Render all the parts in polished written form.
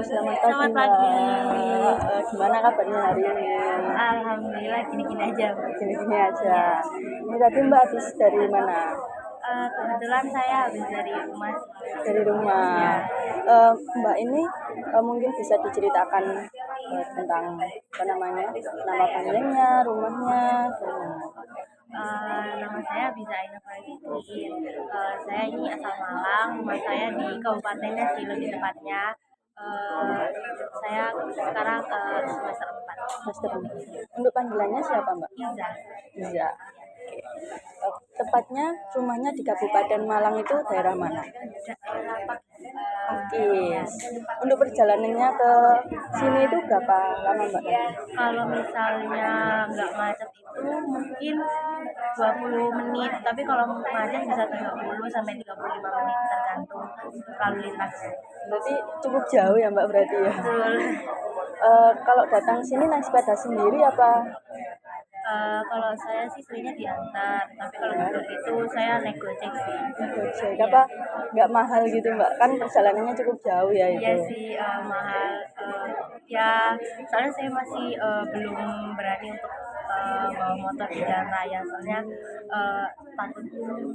selamat pagi Selamat pagi. Mbak. Gimana kabarnya hari ini? Alhamdulillah gini-gini aja. Gini-gini aja. Iya. Ini tadi Mbak habis dari mana? Kebetulan saya habis dari rumah. Dari rumah. Ya. Mbak ini mungkin bisa diceritakan tentang apa namanya, nama panjangnya, rumahnya, gimana? Nama saya Biza Ainur Fadhidin. Saya ini asal Malang. Rumah saya di kabupatennya sih lebih tepatnya. Saya sekarang semester 4. Master. Untuk panggilannya siapa Mbak? Iza. Iya. Tepatnya rumahnya di Kabupaten Malang itu daerah mana? Daerah Oke. Untuk perjalanannya ke sini itu berapa lama Mbak? Kalau misalnya nggak macet itu mungkin 20 menit, tapi kalau macet bisa 30 sampai 35 menit tergantung lalu lintas. Berarti cukup jauh ya Mbak berarti ya. Betul. Kalau datang sini naik sepeda sendiri apa? Kalau saya sih seringnya diantar, tapi kalau dulu itu saya naik Gojek sih. Gojek Iya. apa? Nggak mahal gitu Mbak? Kan perjalanannya cukup jauh ya Iya itu. sih, mahal. Ya, soalnya saya masih belum berani untuk bawa motor di jalan raya, soalnya takut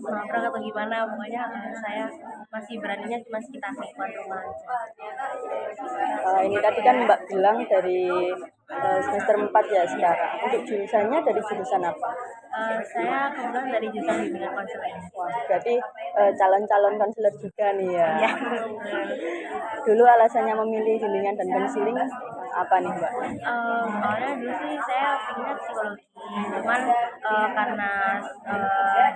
nabrak atau gimana. Pokoknya saya masih beraninya cuma sekitar lingkungan rumah aja. Ini tadi kan Mbak bilang dari semester 4 ya sekarang. Untuk jurusannya dari jurusan apa? Saya kebetulan dari jurusan bimbingan konseling. Wah, berarti calon-calon konselor juga nih ya. Iya. Dulu alasannya memilih bimbingan dan konseling apa nih Mbak? Awalnya dulu sih saya pinginnya psikologi, cuman karena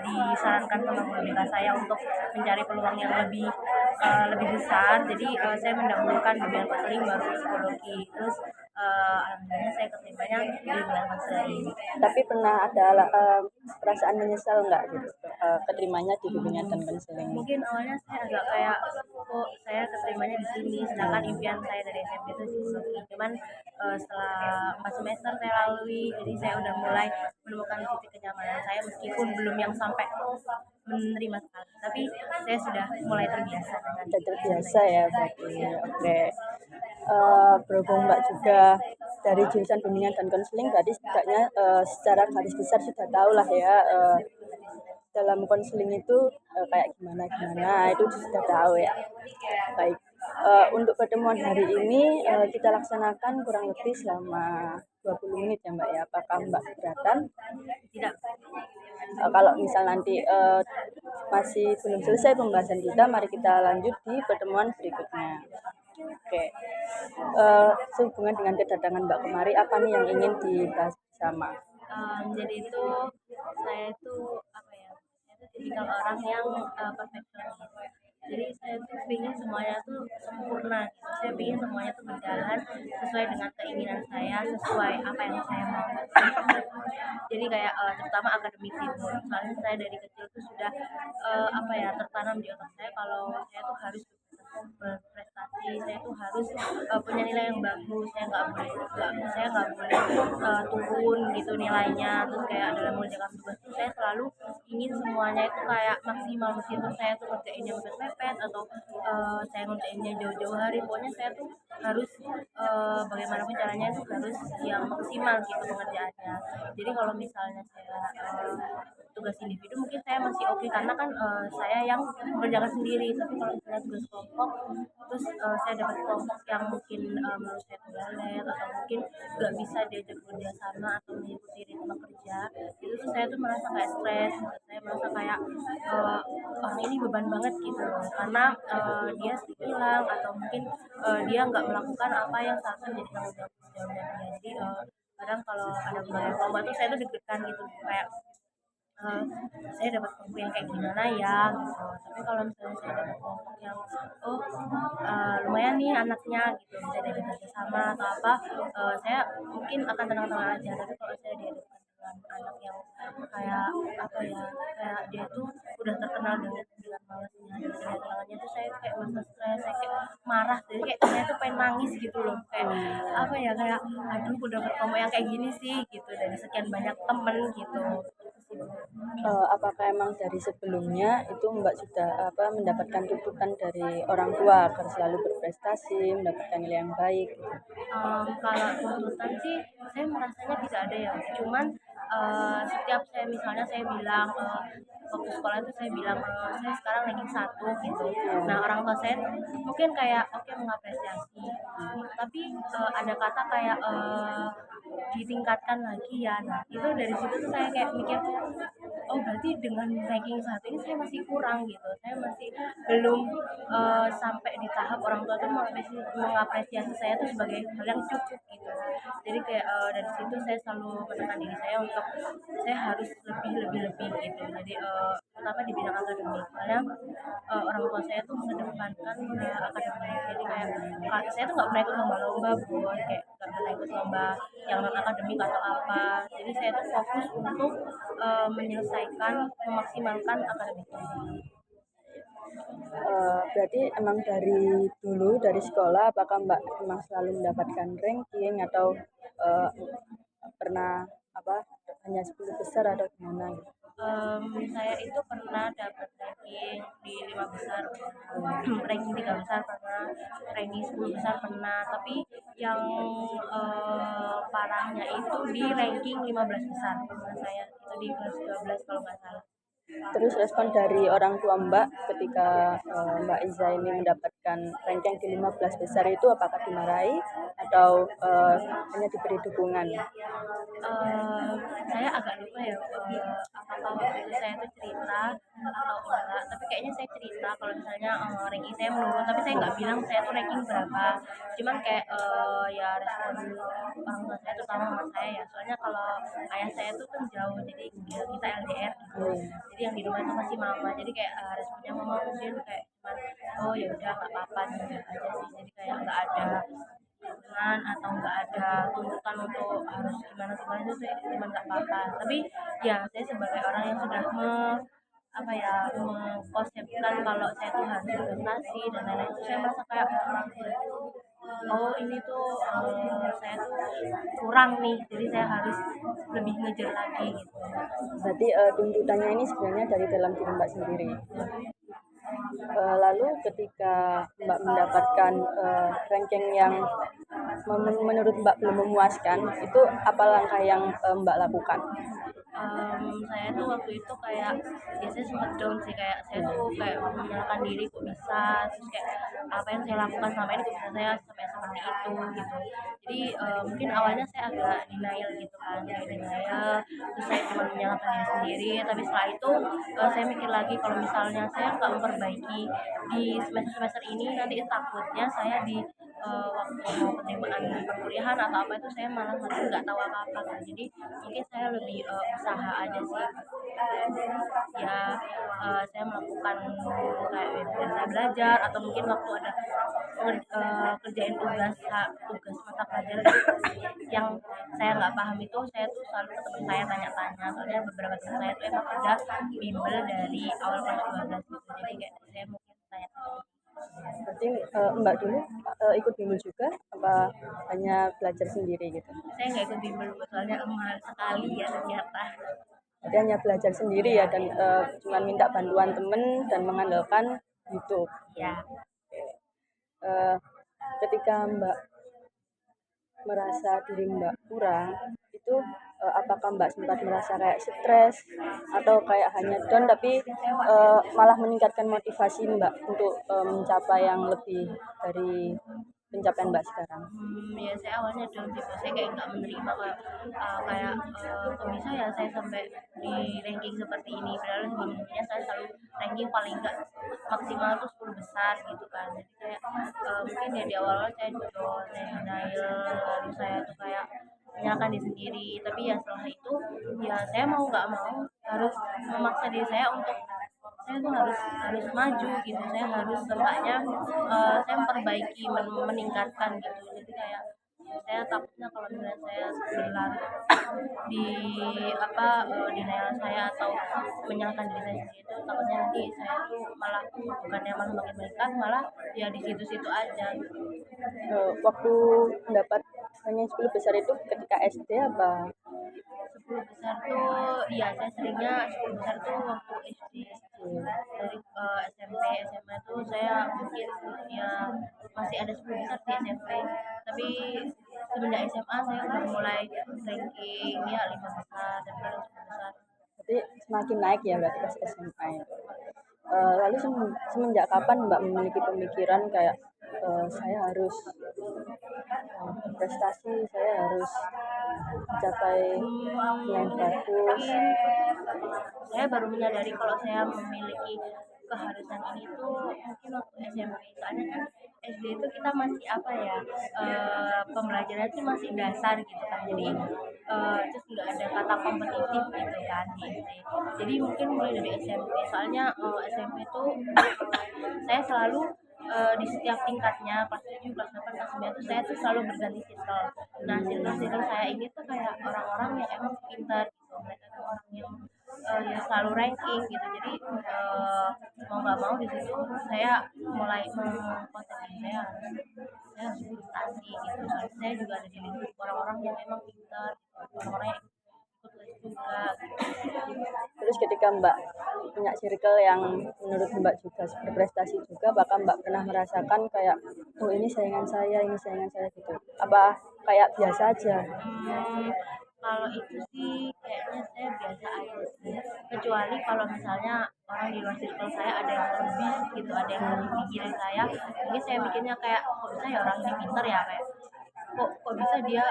disarankan sama guru BK saya untuk mencari peluang yang lebih besar, jadi saya mendahulukan bimbingan konseling baru psikologi. Terus alhamdulillah saya keterimanya di bimbingan konseling. Tapi pernah ada perasaan menyesal nggak gitu keterimanya di bimbingan dan konseling? Mungkin awalnya saya agak kayak kok saya keterimanya di sini, sedangkan impian saya dari SMP itu psikologi. Cuman setelah 4 semester saya lalui, jadi saya udah mulai menemukan titik kenyamanan saya meskipun belum yang sampai menerima sekali, tapi saya sudah mulai terbiasa dengan Sudah terbiasa ya berarti. Oke. Berhubung Mbak juga dari jurusan bimbingan dan konseling, berarti setidaknya secara garis besar sudah tahu lah ya dalam konseling itu kayak gimana itu sudah tahu ya. Baik. Untuk pertemuan hari ini kita laksanakan kurang lebih selama 20 menit ya Mbak ya. Apakah Mbak keberatan? Tidak. Kalau misal nanti masih belum selesai pembahasan kita, mari kita lanjut di pertemuan berikutnya. Oke. Sehubungan dengan kedatangan Mbak kemari, apa nih yang ingin dibahas bersama? Jadi itu saya itu apa ya? Saya itu tipikal orang yang perfeksionis. Jadi saya tuh pengen semuanya tuh sempurna gitu. Saya pengen semuanya tuh berjalan sesuai dengan keinginan saya, sesuai apa yang saya mau. Jadi kayak terutama akademik itu. Soalnya saya dari kecil tuh sudah apa ya, tertanam di otak saya kalau saya tuh harus berprestasi, saya tuh harus punya nilai yang bagus, saya nggak boleh turun gitu nilainya. Terus kayak dalam mengerjakan tugas tuh saya selalu ingin semuanya itu kayak maksimal, meskipun saya tuh kerjainnya mepet-mepet atau saya ngerjainnya jauh-jauh hari, pokoknya saya tuh harus bagaimanapun caranya itu harus yang maksimal gitu pengerjaannya. Jadi kalau misalnya saya tugas individu mungkin saya masih oke, karena kan saya yang mengerjakan sendiri. Tapi kalau misalnya tugas kelompok, terus saya dapat kelompok yang mungkin menurut saya tugalet atau mungkin nggak bisa diajak kerja sama atau mengikuti ritme kerja, itu tuh saya tuh merasa kayak stres. Saya merasa kayak orang ini beban banget gitu loh, karena dia hilang atau mungkin dia nggak melakukan apa yang seharusnya menjadi tanggung jawabnya dia. Jadi kadang kalau ada pembagian kelompok tuh saya tuh deg-degan gitu, kayak saya dapat kelompok yang kayak gimana ya gitu. Tapi kalau misalnya saya dapat kelompok yang lumayan nih anaknya gitu, bisa diajak kerja sama atau apa, saya mungkin akan tenang-tenang aja. Tapi kalau saya dihadapkan dengan anak yang kayak apa ya, kayak dia tuh udah terkenal dengan malasnya, dengan kehilangannya tuh saya kayak merasa stres, saya kayak marah, jadi kayak saya tuh pengen nangis gitu loh, kayak apa ya, kayak aduh udah dapat kelompok yang kayak gini sih gitu dari sekian banyak temen gitu. Apakah emang dari sebelumnya itu Mbak sudah mendapatkan tuntutan dari orang tua agar selalu berprestasi, mendapatkan nilai yang baik gitu? Kalau tuntutan sih saya merasanya tidak ada ya, cuman, setiap saya misalnya saya bilang, waktu sekolah itu saya bilang, "Saya sekarang ranking 1," gitu. Nah, Iya. orang tua saya tuh mungkin kayak oke mengapresiasi, tapi, ada kata kayak, ditingkatkan lagi ya. Nah, itu dari situ tuh saya kayak mikir, oh berarti dengan ranking 1 ini saya masih kurang gitu, saya masih belum, sampai di tahap orang tua tuh mengapresiasi saya tuh sebagai hal yang cukup gitu. Jadi kayak, dari situ saya selalu menekan diri saya untuk saya harus lebih gitu. Jadi, terutama di bidang akademik, karena, orang tua saya tuh mengedepankan, akademik. Jadi kayak saya tuh nggak pernah ikut lomba-lomba buat kayak nggak pernah ikut lomba yang non akademik atau apa. Jadi saya tuh fokus untuk, menyelesaikan, memaksimalkan akademik. Berarti emang dari dulu, dari sekolah apakah Mbak emang selalu mendapatkan ranking atau, eee, pernah apa, hanya 10 besar atau gimana gitu? Saya itu pernah dapat ranking di 5 besar pernah, ranking 3 besar pernah, ranking 10 besar pernah, tapi yang, parahnya itu di ranking 15 besar pernah saya, itu di kelas 12 kalau nggak salah. Terus respon dari orang tua Mbak ketika, Mbak Iza ini mendapatkan ranking di 15 besar itu apakah dimarahi atau, hanya diberi dukungan? Eee, saya agak lupa ya, apakah waktu itu saya tuh cerita atau enggak, tapi kayaknya saya cerita kalau misalnya, ranking saya menurun, tapi saya nggak bilang saya tuh ranking berapa. Cuman kayak, ya respon orang tua saya terutama mama saya ya, soalnya kalau ayah saya tuh kan jauh, jadi ya kita LDR gitu. Iya. Jadi yang di rumah itu masih mama, jadi kayak, responnya mama mungkin kayak cuman, "Oh ya udah nggak apa-apa," gitu aja sih. Jadi kayak nggak ada dukungan atau nggak ada tuntutan untuk harus gimana gimana itu saya cuman nggak apa-apa, tapi ya saya sebagai orang yang sudah apa ya mengkonsepkan kalau saya tuh harus berprestasi dan lain-lain itu saya merasa kayak oh ini tuh saya tuh kurang nih jadi saya harus lebih ngejar lagi gitu. Berarti, tuntutannya ini sebenarnya dari dalam diri Mbak sendiri. Lalu ketika Mbak mendapatkan, ranking yang menurut Mbak belum memuaskan, itu apa langkah yang, Mbak lakukan? Saya tuh waktu itu kayak biasanya sempat down sih kayak saya tuh kayak menyalahkan diri kok bisa terus kayak apa yang saya lakukan selama ini kok bisa saya sampai seperti itu gitu. Jadi mungkin awalnya saya agak denial gitu kan kayak denial terus saya cuma menyalahkan diri sendiri tapi setelah itu saya mikir lagi kalau misalnya saya nggak memperbaiki di semester ini nanti takutnya saya di waktu mau penerimaan perkuliahan atau apa itu saya malah masih nggak tahu apa-apa kan. Jadi mungkin saya lebih usaha aja sih ya saya melakukan kayak webinar saya belajar atau mungkin waktu ada kerjain tugas mata pelajaran yang saya nggak paham itu saya tuh selalu ke teman saya tanya-tanya soalnya beberapa teman saya tuh emang udah bimbel dari awal kelas 12 gitu jadi kayak saya mungkin tanya. Berarti, Mbak dulu, ikut bimbel juga apa hanya belajar sendiri gitu? Saya nggak ikut bimbel soalnya mahal sekali ya ternyata. Jadi hanya belajar sendiri ya dan, cuman minta bantuan temen dan mengandalkan YouTube. Ya. Eee, Ketika Mbak merasa diri Mbak kurang, itu, apakah Mbak sempat merasa kayak stres atau kayak hanya down tapi, malah meningkatkan motivasi Mbak untuk, mencapai yang lebih dari pencapaian Mbak sekarang? Ya saya awalnya down sih, Bos. Saya kayak nggak menerima kayak, kok bisa ya saya sampai di ranking seperti ini, padahal sebelumnya saya selalu ranking paling nggak maksimal tuh 10 besar gitu kan. Jadi kayak, mungkin ya di awal-awal saya down, saya denial, lalu saya tuh kayak menyalahkan diri sendiri. Tapi ya setelah itu, ya saya mau nggak mau harus memaksa diri saya untuk saya tuh harus maju gitu saya harus seenggaknya saya memperbaiki meningkatkan gitu jadi kayak saya takutnya kalau misalnya saya berlarut di apa denial saya atau menyalahkan diri saya sendiri itu takutnya nanti saya tuh malah bukannya malah makin baikan malah ya di situ-situ aja gitu. Waktu mendapat Pengen 10 besar itu ketika SD apa? 10 besar tuh iya saya seringnya 10 besar tuh waktu SD. Hmm. Dari SMP SMA tuh saya mungkin ya masih ada 10 besar di SMP, tapi semenjak SMA saya udah mulai ranking ya 5 besar dan baru 10 besar. Berarti semakin naik ya Mbak pas SMA itu. Lalu semenjak kapan Mbak memiliki pemikiran kayak saya harus berprestasi, saya harus mencapai yang bagus. Mungkin saya baru menyadari kalau saya memiliki keharusan ini tuh mungkin waktu SMP, soalnya kan SD itu kita masih apa ya, pembelajaran itu masih dasar gitu kan, jadi terus nggak ada kata kompetitif gitu kan di SD, jadi mungkin mulai dari SMP, soalnya SMP tuh saya selalu di setiap tingkatnya kelas 7, kelas 8, kelas 9 tuh saya tuh selalu berganti circle. Nah, circle-circle saya ini tuh kayak orang-orang yang emang pintar gitu. Mereka tuh orang yang selalu ranking gitu. Jadi mau nggak mau di situ saya mulai mengkonsep diri saya harus prestasi gitu. Soalnya saya juga ada di lingkup orang-orang yang emang pintar, gitu. Orang-orang yang ikut les juga gitu. Terus ketika Mbak punya circle yang menurut Mbak juga berprestasi juga, bahkan Mbak pernah merasakan kayak, oh ini saingan saya gitu. Apa kayak biasa aja? Kalau itu sih kayaknya saya biasa aja sih. Kecuali kalau misalnya orang di luar circle saya ada yang lebih gitu, ada yang lebih tinggi dari saya, mungkin saya mikirnya kayak kok bisa ya orang ini pintar ya, kayak kok bisa dia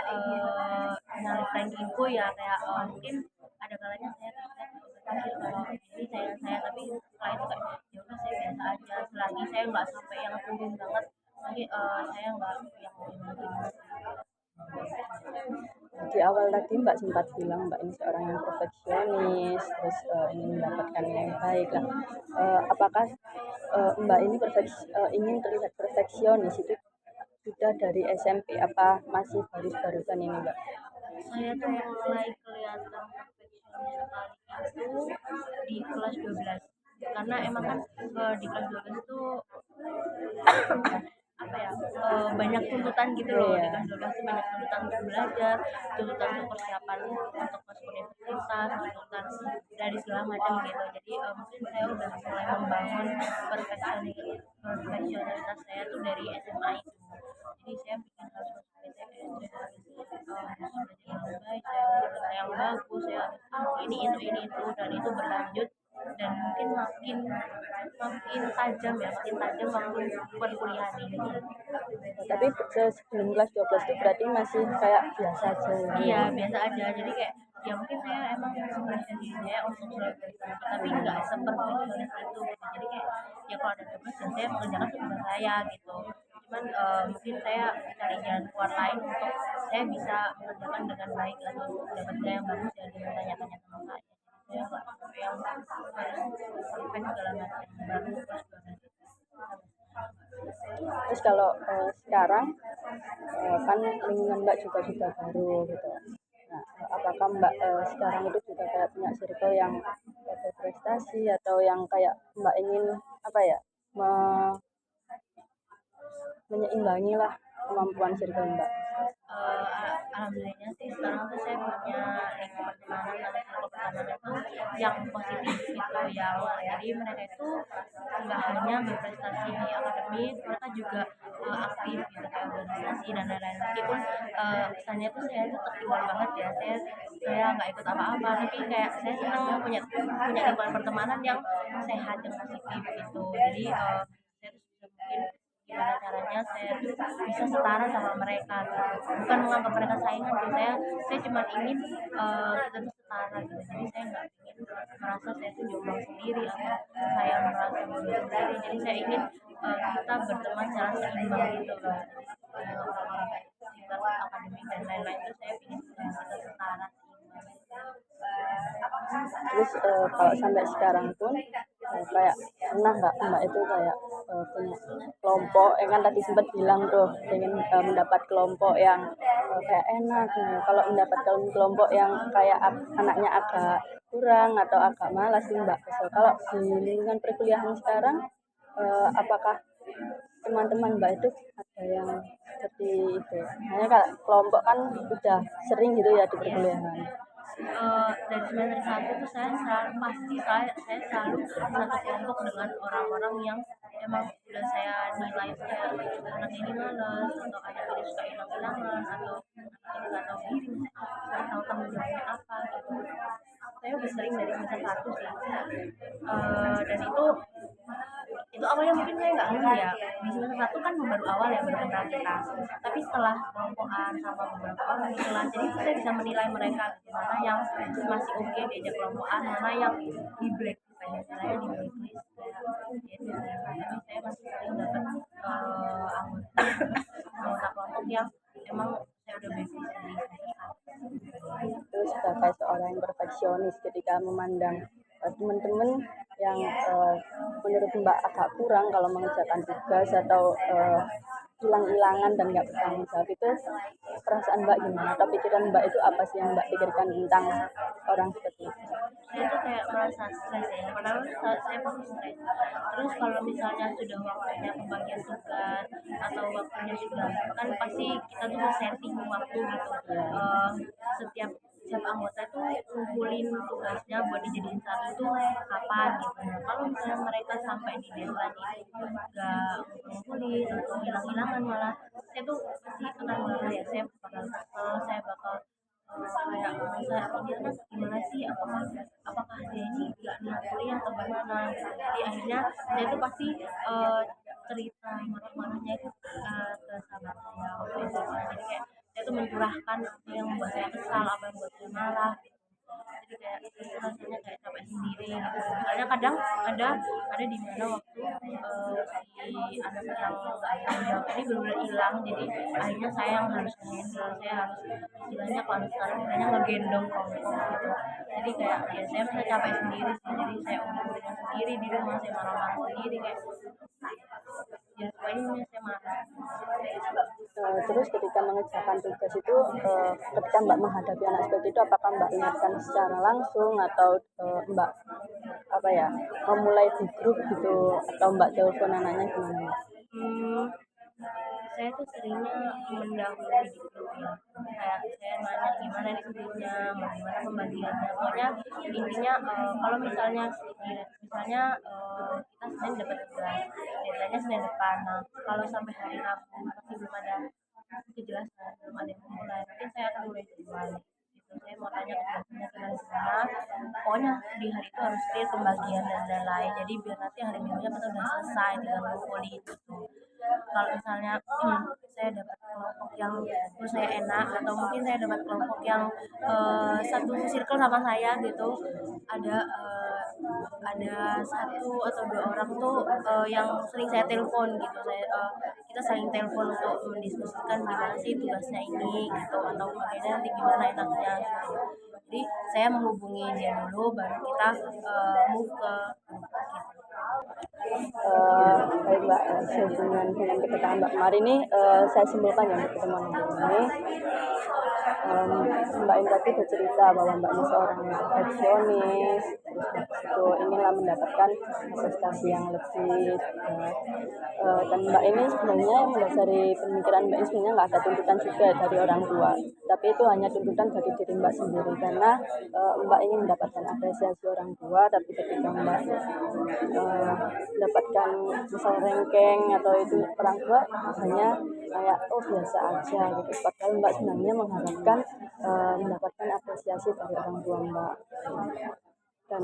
nyalip rankingku ya, kayak mungkin ada kalanya saya berpikir kalau ini saya, tapi setelah itu kayak ya udah saya biasa aja, selagi saya nggak sampai yang turun banget, jadi saya nggak yang gimana. Di awal tadi Mbak sempat bilang Mbak ini seorang yang perfeksionis, terus ingin mendapatkan yang baik lah. Apakah Mbak ini ingin terlihat perfeksionis itu sudah dari SMP apa masih barusan ini Mbak? Saya tuh mulai kelihatan perfeksionis sekali itu di kelas 12, karena emang kan di kelas 12 tuh apa ya, banyak tuntutan gitu loh. Di Iya. kelas 12 tuh banyak tuntutan untuk belajar, tuntutan untuk persiapan untuk masuk universitas, tuntutan dari segala macam gitu, jadi mungkin saya udah mulai membangun perfeksionalitas saya tuh dari SMA itu, jadi saya bikin harus masuk PTN, saya harus belajar yang baik, saya harus berkata yang bagus, saya harus ini itu, dan itu berlanjut dan mungkin makin makin tajam ya, makin tajam makin perkuliahan ini. Tapi sebelum kelas 12 itu berarti masih kayak biasa aja ya? Iya biasa aja, jadi kayak ya mungkin saya emang menginspirasi diri saya untuk selalu berprestasi, tapi nggak seperfeksionis itu gitu, jadi kayak ya kalau ada tugas ya saya mengerjakan tugas saya gitu, cuman mungkin saya cari jalan keluar lain untuk saya bisa mengerjakan dengan baik lagi untuk dapat nilai yang bagus ya dengan tanya-tanya sama saya, saya nggak sampai yang harus perfect segala macam baru kelas 12. Terus kalau sekarang kan lingkungan Mbak juga sudah baru gitu. Nah, apakah Mbak sekarang itu juga kayak punya circle yang berprestasi atau yang kayak Mbak ingin apa ya menyeimbangi lah kemampuan circle Mbak? Alhamdulillahnya sih sekarang tuh saya punya lingkup pertemanan atau circle pertemanan tuh yang positif gitu, yang jadi mereka itu nggak hanya berprestasi di akademik, mereka juga aktif gitu kayak organisasi dan lain-lain, meskipun kesannya tuh saya tuh tertinggal banget ya, saya nggak ikut apa-apa, tapi kayak saya senang punya lingkungan pertemanan yang sehat, yang positif gitu, jadi saya tuh mungkin gimana caranya saya tuh bisa setara sama mereka gitu, bukan menganggap mereka saingan sih, saya cuma ingin kita tuh setara gitu, jadi saya nggak ingin merasa saya tuh jombang sendiri atau saya merasa bodoh sendiri, jadi saya ingin kita berteman secara seimbang gitu loh, jadi orang-orang tingkat akademik dan lain-lain itu saya ingin kita setara seimbang. Terus kalau sampai sekarang pun kayak pernah nggak Mbak itu kayak punya kelompok, kan tadi sempat bilang tuh pengen mendapat kelompok yang kayak enak gitu. Kalau mendapatkan kelompok yang kayak anaknya agak kurang atau agak malas sih Mbak. So, kalau di lingkungan perkuliahan sekarang apakah teman-teman Mbak itu ada yang seperti itu. Hanya kalau kelompok kan udah sering gitu ya di perkuliahan. Dari semester 1 tuh saya selalu satu kelompok dengan orang-orang yang emang udah saya nilai tuh kayak anak ini males atau anak ini suka hilang-hilangan atau anak ini nggak tahu diri, nggak tahu tanggung jawabnya apa gitu. Saya udah sering dari semester 1 sih. Dan itu awalnya mungkin saya nggak ngeh ya, di semester 1 kan baru awal ya, baru kenal kita, tapi setelah kelompokan sama beberapa orang itulah, jadi saya bisa menilai mereka gitu, mana yang masih oke diajak kelompokan, mana yang di blacklist aja, istilahnya di blacklist kayak gitu. Jadi saya masih sering dapat anggota kelompok yang emang saya udah blacklist dari semester 1. Terus sebagai seorang yang perfeksionis ketika memandang teman-teman yang menurut Mbak agak kurang kalau mengerjakan tugas atau hilang-hilangan dan nggak bertanggung jawab, itu perasaan Mbak gimana atau pikiran Mbak itu apa sih yang Mbak pikirkan tentang orang seperti itu? Saya tuh kayak merasa stres ya, padahal saya pasti stres. Terus kalau misalnya sudah waktunya pembagian tugas atau waktunya sudah, kan pasti kita tuh setting waktu gitu. Setiap anggota tuh ngumpulin tugasnya buat dijadiin satu tuh kapan gitu. Kalau misalnya mereka sampai di deadline itu nggak ngumpulin atau hilang-hilangan, malah saya tuh pasti akan marah ya, saya bakal kesel, saya bakal kayak merasa ini anak gimana sih, apakah dia ini nggak niat kuliah atau gimana gitu. Jadi akhirnya saya tuh pasti cerita marah-marahnya itu ke sahabat saya waktu SMA. Jadi kayak saya tuh mencurahkan apa yang membuat saya kesal, apa yang membuat saya marah gitu. Jadi kayak itu rasanya kayak capek sendiri gitu. Soalnya kadang ada di mana waktu si anak yang nggak tanggung jawab ini benar-benar hilang, jadi akhirnya saya yang harus handle, saya harus istilahnya kalau sekarang istilahnya ngegendong kelompok gitu. Jadi kayak ya saya merasa capek sendiri sih, jadi saya udah sendiri di rumah, saya marah-marah sendiri kayak ya pokoknya saya marah. Terus ketika mengerjakan tugas itu, ketika Mbak menghadapi anak seperti itu, apakah Mbak ingatkan secara langsung atau Mbak apa ya memulai di grup gitu atau Mbak telepon anaknya gimana Mbak? Saya tuh seringnya mendahului di grup ya, kayak saya nanya gimana nih tugasnya, mau gimana pembagiannya, pokoknya intinya kalau misalnya kita Senin dapat tugas, deadline-nya Senin depan. Nah kalau sampai hari Rabu masih belum ada kejelasan, belum ada yang mulai, mungkin saya akan mulai duluan gitu. Saya mau tanya kejelasannya gimana, pokoknya di hari itu harus clear pembagian dan lain-lain, jadi biar nanti hari minggunya kita udah selesai tinggal ngumpulin gitu. Kalau misalnya saya dapat kelompok yang menurut saya enak, atau mungkin saya dapat kelompok yang satu circle sama saya gitu, ada satu atau dua orang tuh yang sering saya telepon gitu, kita saling telepon untuk mendiskusikan gimana sih tugasnya ini gitu, atau makanya nanti gimana enaknya gitu. Jadi saya menghubungi dia dulu, baru kita move ke gitu. Baik Mbak, sehubungan dengan keterangan Mbak kemarin ini, saya simpulkan ya untuk pertemuan ini, Mbak ini tadi bercerita bahwa Mbak ini seorang yang perfeksionis, terus itu inginlah mendapatkan prestasi yang lebih, dan Mbak ini sebenarnya mendasari pemikiran Mbak ini sebenarnya nggak ada tuntutan juga dari orang tua, tapi itu hanya tuntutan dari diri Mbak sendiri, karena Mbak ingin mendapatkan apresiasi orang tua, tapi ketika Mbak mendapatkan misal ranking atau itu orang tua hanya kayak oh biasa aja gitu, padahal Mbak sebenarnya mengharapkan mendapatkan apresiasi dari orang tua Mbak. Dan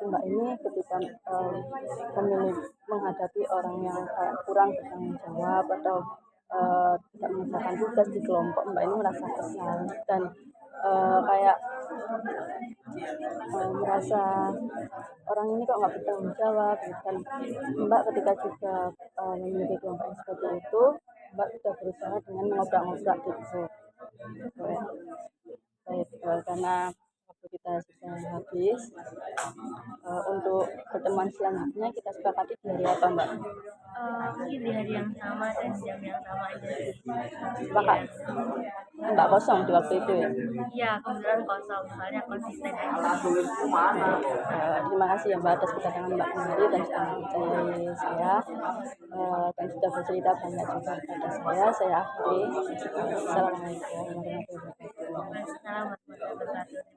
Mbak ini ketika memilih menghadapi orang yang kurang bertanggung jawab atau tidak mengerjakan tugas di kelompok, Mbak ini merasa kesal dan kayak merasa orang ini kok nggak bertanggung jawab gitu. Dan Mbak ketika juga memiliki kelompok yang seperti itu, Mbak sudah berusaha dengan mengobrak-ngobrak gitu. Baik, karena waktu kita sudah habis, untuk pertemuan selanjutnya kita sepakati di hari apa Mbak? Mungkin di hari yang sama dan jam yang sama aja sih. Apakah Mbak kosong di waktu itu ya? Iya, kebetulan kosong, soalnya konsisten aja. Terima kasih ya Mbak atas kedatangan Mbak kemari dan sudah mempercayai saya, dan sudah bercerita banyak juga kepada saya. Saya akhiri. Assalamualaikum warahmatullahi wabarakatuh. Waalaikumsalam warahmatullahi wabarakatuh.